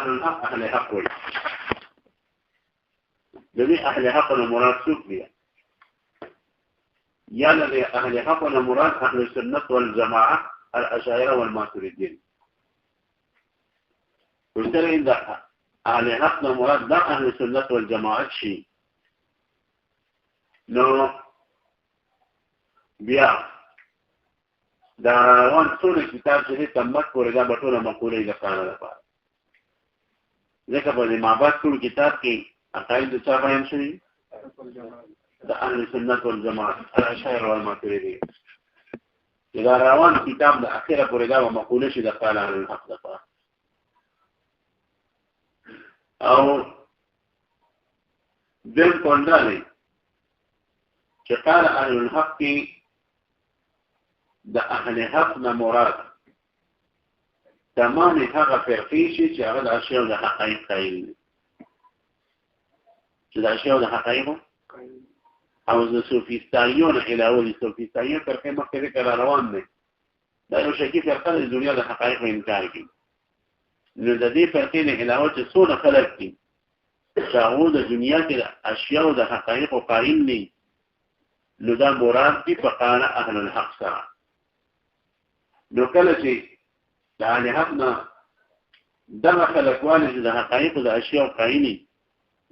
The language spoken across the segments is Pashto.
اهل الحق اهل حق وي دې اهل حق نه مراد څوک دي یا له اهل حق نه مراد اهل السنه والجماعه الاشاعره والماتريديين وترى ان اهل حق نه مراد د اهل السنه والجماعه شي نو بیا دا روان ټول کتاب چې تمت پورې دا بټوله مقوله ده کار لپاره ځکه په معبد ټول کتاب کې عقاید د چا بیان شوی د اهل سنت والجماعه الاشاعره والماتريديين دا روان کتاب د اخره پورې دا مقوله شي د قال اهل الحق لپاره او دل کوندالي چې قال اهل الحق د اهل حق نه مراد تمام هغه فرقې چې هغه د اشیاء د حقایق قایل چې د اشیاء د حقایق او د سوفیستایون علاوه سوفیستایون فرقې مخکې کړه روان دي دا یو شکی فرقه د دنیا د حقایق انکار کوي نو د دې فرقې نه علاوه چې څونه خلک دي چې هغه د دنیا کې د اشیاء د حقایق قایل دي نو دا مراد دي فقال اهل الحق سره نو کله چې د اهل حق نه دغه خلک والي د حقایق د اشیاء قایل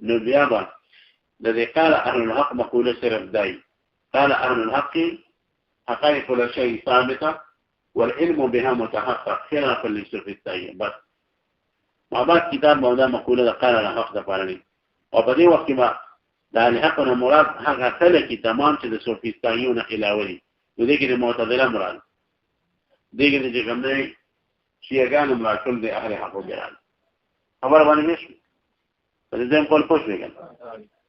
نو بیا به الذي قال أهل الحق مقولة سرف داي قال أهل الحق حقائق كل شيء ثابتة والعلم بها متحقق خلافا للسوفيستيين بس ما بعد كتاب موضوع مقولة قال الحق دفارني وبدي وقت ما لأن حقنا مراد حقا خلقي تمام چې د سوفيستيون علاوه وديك المعتزله مراد ديك چې کومه شيعان مراد ټول د اهل حق وګران خبر باندې نشي په دې ځم کول پوښتنه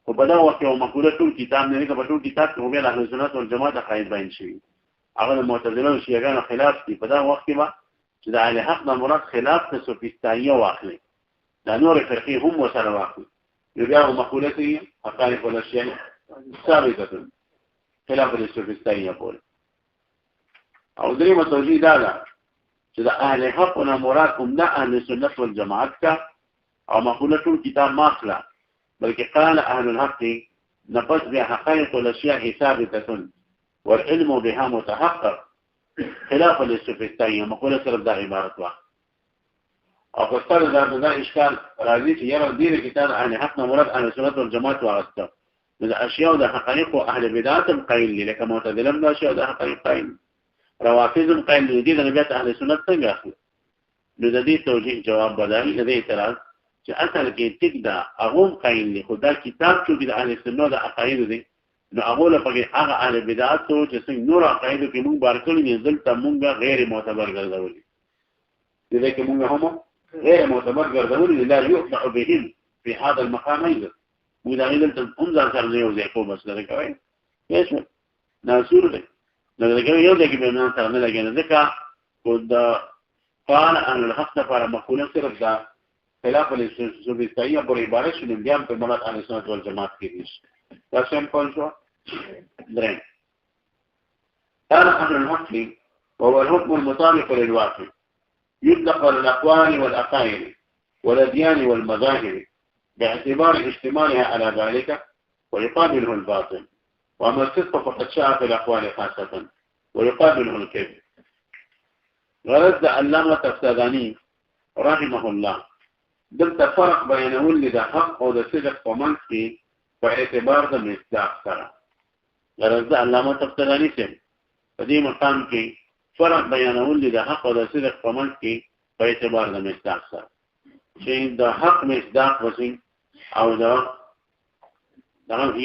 خو په دا وخت یو مقوله ټول کتاب نه کې په ټول کتاب کې ویل اهل سنت والجماعت قائد بیان شوی هغه معتزله او شیعاګانو خلاف دي په دا وخت کې ما چې د اهل حق نه مراد خلاف د سوفیستانیه واخلي دا نور فرقې هم وسره واخلي یو مقولته حقائق الاشیاء ثابته خلاف السوفیستانیه بول او درې متوجي دا چې د اهل حق نه مراد هم د اهل سنت والجماعت کا او مقوله ټول کتاب ماخلا بلکې قال اهل الحق نفس بحقائق الاشياء ثابته والعلم بها متحقق خلافا للسوفيستانية مقوله صرف دا عبارت واحد او قصر دا اشكال راضي چې يرى دين كتاب اهل حق مراد اهل السنه والجماعه واغسطه من الاشياء ده حقائق اهل بدعه قيل لك معتزله ده اشياء ده حقائق قيل روافض قيل دي نبيات اهل السنه څنګه اخلي نو د دې توجيه جواب بدل لدي اعتراض چې اصل کې ټیک دا هغه قایل دي خدای کتاب چې د اهل سنت د عقاید دي نو هغه لپاره هغه اهل بدعت او چې څنګه نور عقاید کې موږ بارکل نه دلته موږ غیر معتبر ګرځولي دي کې موږ هم غیر معتبر ګرځولي لا يقطع بهم في هذا المقام ايضا موږ دلته هم ځان سره یو ځای کوم بس لري کوي هیڅ نه سور دی نه لګي یو ځای کې به نه سره نه لګي ځکه خدای قال ان الحق لپاره مقوله صرف دا خلاف السوفيستانية بالعبارة شنو بيان في مرات أهل السنة والجماعة كيفيش ده سيمبل شو درين قال أهل الحق وهو الحكم المطابق للواقع يطلق على الأقوال والأقايل والأديان والمظاهر باعتبار اشتمالها على ذلك ويقابله الباطل وأما الصدق فقد شاء في الأقوال خاصة ويقابله الكذب غرض علامة الساداني رحمه الله دلته فرق بیانول د حق او د صدق په منځ کې په اعتبار د مصداق سره غرض علامه تفتانی سے په دې مقام کې فرق بیانول د حق او د صدق په منځ کې په اعتبار د مصداق سره چې د حق مصداق وسی او دا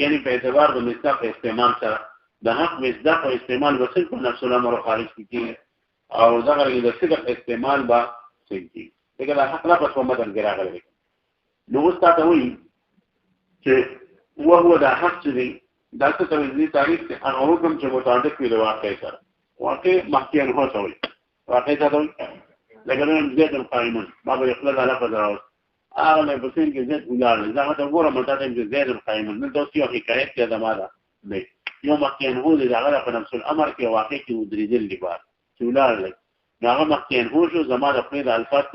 یعنی په اعتبار د مصداق استعمال سره د حق مصداق او استعمال وسی په نفس الامر خارج کې او دا غره د صدق استعمال با سنتي دغه حق لا په مدن کې راغلی نو مستاته وي چې وهو دا حق دی دا څه ته تعریف ته هغه حکم چې متعلق وي د واقع سره واقع مخکې نه هوڅوي واقع څه دی لکه زید القائمون ما به خپل علاقه دراوس هغه نه بسین کې زید ولر دا ته ګوره متعلق چې زید القائمون نو دوی یو حکایت کې زماده نه یو مخکې نه هو د هغه په نفس الامر کې واقع کې ودریدل دی بار چې ولر هغه مخکې نه هو شو زماده خپل الفاظ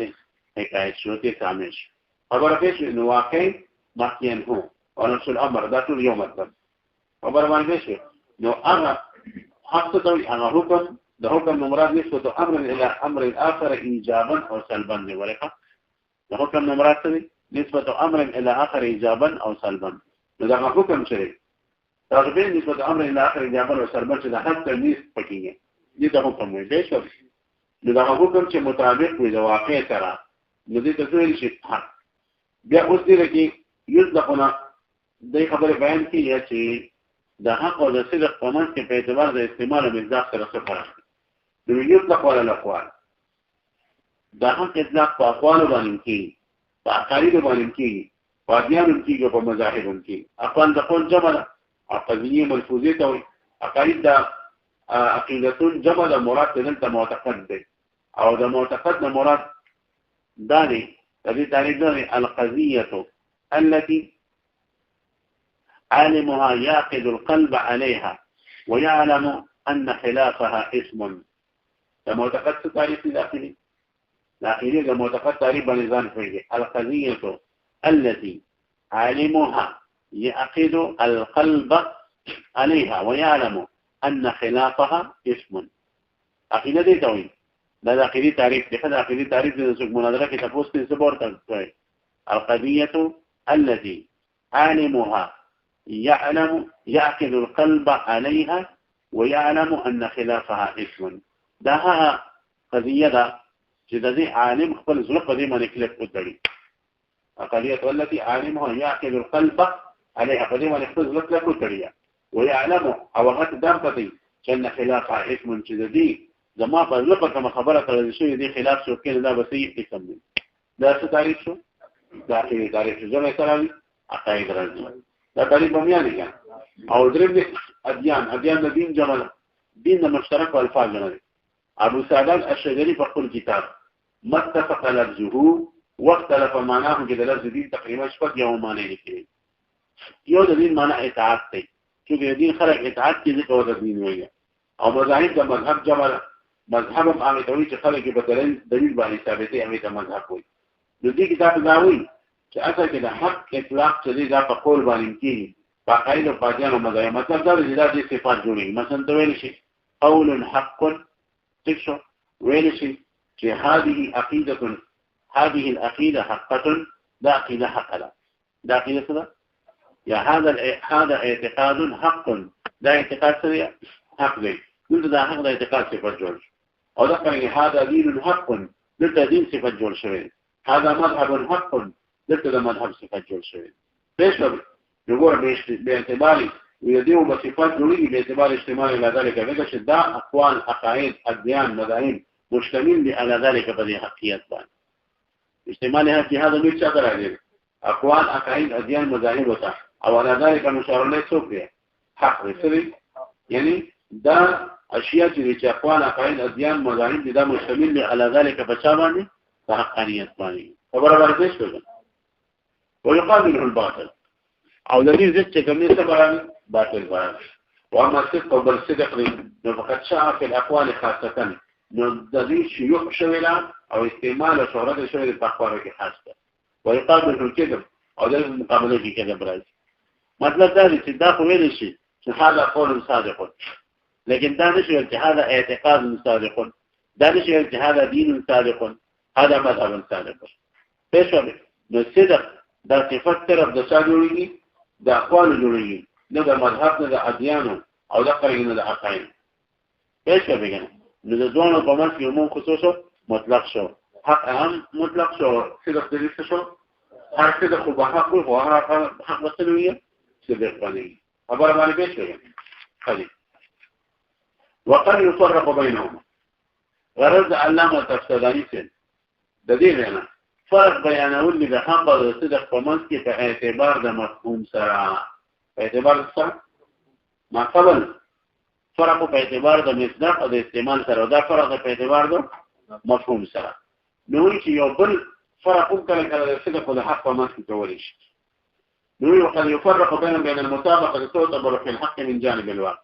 حکایت شو ته شامل شي خبره کې نو واقع مخکین هو او نفس الامر دا ټول یو مطلب خبر باندې شي نو هغه حق ته هغه حکم د حکم مراد نسبت امر الى امر اخر ایجابا او سلبا دی ورکه د حکم مراد څه دی نسبت امر الى اخر ایجابا او سلبا نو دا حکم شری تربیه نسبت امر الى اخر ایجابا او سلبا چې د حق تمیز پکې دي دا حکم وي دی شو نو دا حکم چې مطابق وي د واقع سره نو دې ته ویل شي حق بیا اوس دې کې یذقنا دې خبره بیان کیږي چې د حق او د صدق په منځ کې په اعتبار د استعمال او مقدار سره څه فرق دی نو یطلق ولا الاقوال د حق اطلاق په اقوال باندې کیږي په عقاید باندې کیږي په ادیان کیږي په مذاهب کیږي اقوال د قول جمع ده عقدیه ملفوظه ته عقاید د عقیدتون جمع د مراد دلته معتقد دی او د معتقد نه مراد دا دی د دې تعریف دی القضیه التي عالمها يعقد القلب عليها ويعلم أن خلافها اسم المعتقد تعريف داخلي المعتقد تعريف بنظام فيه القضية التي عالمها يعقد القلب عليها ويعلم أن خلافها اسم عقيدة دي توي لا داخلي تعريف دي خذ عقيدة تعريف دي سوق مناظرة تفوز في سبورت القضية التي عالمها يعقد القلب عليها ويعلم أن خلافها اسم داها قضية دا جددي عالم خپل زړه په دې باندې کلک وتړي اقلیت التي عالمها يعقد القلب عليها په دې باندې خپل زړه کلک وتړي ويعلم او غت دام پدې چې ان خلافها اسم جددي زما په زړه په کوم خبره کړل شي دي خلاف شو کله دا بسې قسم دي دا څه تاریخ شو دا کې تاریخ ځنه سره عقاید راځي دا تعریف بیان کړه او درې ادیان د دین جمع دین مشترک الفاظ نه ابو سعدان الشجري په خپل کتاب متفق لفظه واختلف معناه کې د لفظ دین تقریبا شپږ یو معنی لیکلي یو د دین معنی اطاعت دی چې د دین خلق اطاعت کې ذکر د دین وایي او مذاهب د مذهب جمع مذهب هغه ته چې خلک په دلیل باندې ثابتې هغه ته مذهب وایي د دې کتاب دا وایي چې اصل کې د حق اطلاق چې دا په قول باندې کېږي په قاعده او پاجانو مذهب مطلب دا چې دا د صفات جوړي مثلا ته ویل شي قول حق تکشو ویل شي چې هذه العقيده حقه دا عقيده حق لا دا عقيده څه يا هذا اعتقاد حق دا اعتقاد څه حق دی دلته دا حق د اعتقاد صفات جوړ او دا کوي هذا دين حق دلته دین صفات جوړ شوی هذا مذهب حق دلته د مذهب صفات جوړ شوی پېښه وګوره به اعتباري ويديو بصفات جوړيږي به اعتبار اجتماعي على ذلك هذا چې دا اقوال عقائد اديان مذاهب مشتمل دي على ذلك په دې حقيقت باندې اجتماعي هذا مش څه راځي اقوال عقائد اديان مذاهب وتا او على ذلك مشار له څوک حق رسري يعني دا اشياء چې اقوال عقائد اديان مذاهب دا مشتمل دي على ذلك بشاباني حقانيت باندې خبره ورته شوه ويقابله الباطل او د دې ځکه چې کومې څه باندې باطل باندې واما صدق او بل صدق نو فقط شاع في الاقوال خاصه نو د دې شيوخ شویلا او استعمال او شهرت شوی په اقوال کې خاصه ويقابل الكذب او د مقابله کې کذب راځي مطلب دا دی چې دا خو ویل شي چې هذا قول صادق لكن دا نشي چې هذا اعتقاد صادق دا نشي چې هذا دين صادق هذا مذهب صادق پېښه نو صدق دا صفات طرف د شاګوړي د اقوال جوړیږي نه د مذهب نه د ادیانو او د قرینه د عقاید پېښه بګنه نو د دوه په منځ کې عموم خصوصو مطلق شو حق عام مطلق شو صدق دې شو هر څه د خو به حق او حق وسلويه صدق باندې خبر باندې پېښه خالي وقد يفرق بينهما غرض علامه تفسیرانی څه د دې نه فرق بیانول د حق او صدق په منځ کې په اعتبار د مفهوم سره په اعتبار سره ما قبل فرق په اعتبار د مصداق او د استعمال سره دا فرق په اعتبار د مفهوم سره نو چې یو بل فرق کله کله د صدق او د حق په منځ کې کول شي نو وقد يفرق بين المطابقه تعتبر في الحق من جانب الواقع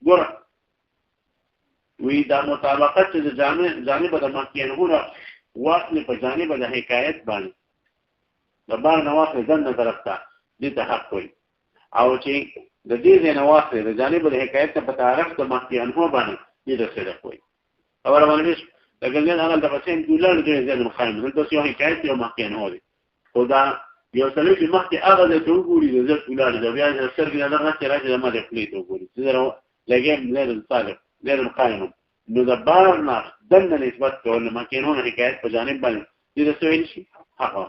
ګور وی دا مطابقت د جانب د مخکینهونه واخلې په جانب د حکایت باندې د بار نه واخلې دننه طرف ته دې ته حق وایي او چې د دې ځای نه واخلې د جانب د حکایت نه په تعرف د مخکې عنهو باندې دې ته صدق وایي خبره باندې لکه نن هغه د پسې ګولان دی زیات مخایم دلته یو حکایت یو مخکې عنهو دی خو دا یو سړی چې مخکې هغه د ته وګوري د زړه ګولان دی بیا د سترګې نه راځي راځي د ما د خپلې ته وګوري چې درو لګیم لري صالح لري مخایم نو د بار نه دننه نسبت کول مخکې عنهو حکایت په جانب باندې دې څه ویل شي هغه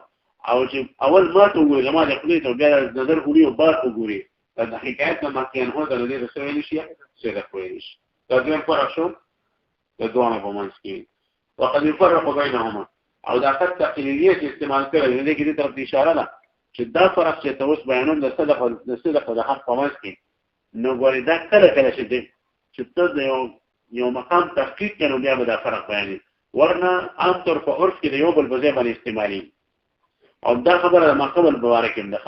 او چې اول ما ته وګوري ما د خپلې ته بیا د نظر ګوري او بار وګوري دا حکایت نه مخکې عنهو د دې څه ویل شي څه د ویل شي دا دې فرق شو د دوه په منځ کې وقد يفرق بينهما او دا قد تقليديه استعمال کړي دې کې دې طرف اشاره ده چې دا فرق چې توس بیانوم د صدق د حق په منځ کې نو ګوري دا کله چې ته یو مقام تحقیق کړو بیا به دا فرق بیانې ورنه عام طور په عرف کې د یو بل بځای باندې استعمالي او دا خبره ما قبل بوارکم ده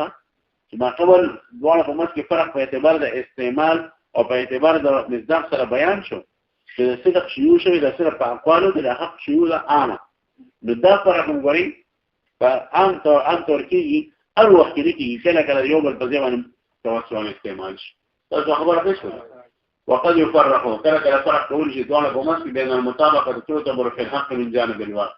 چې ما قبل دواړه په منځ کې فرق په اعتبار د استعمال او په اعتبار د مصداق سره بیان شو چې د صدق شیوع شوی د صرف په اقوالو د حق شیوع ده عامه نو دا فرق وګورئ په عام طور کېږي هر وخت کې کله یو بل په ځای باندې توسل استعمال شي تاسو خبره پېښه وقد يفرقوا كلا فرق كل شيء دون بمس بين المطابقة تعتبر في الحق من جانب الواقع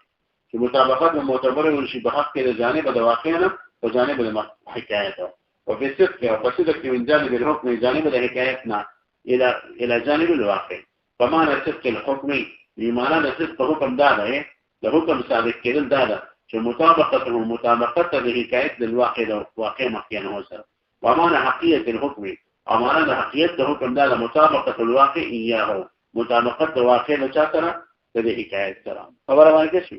في مطابقات المعتبرة والشيء بحق إلى جانب الواقعنا وجانب الحكاية وفي الصدق وصدق من جانب الحكم من جانب الحكايتنا إلى جانب الواقع فمعنى صدق الحكم بمعنى صدق حكم دادا لحكم سابق كده دادا شو مطابقة الحكاية للواقع واقع مخيانه وسر ومعنى حقية الحكم امانه حقیقت د حکم دا مطابقت الواقع ایاه مطابقت د واقع له چا سره د حکایت سره خبره باندې شي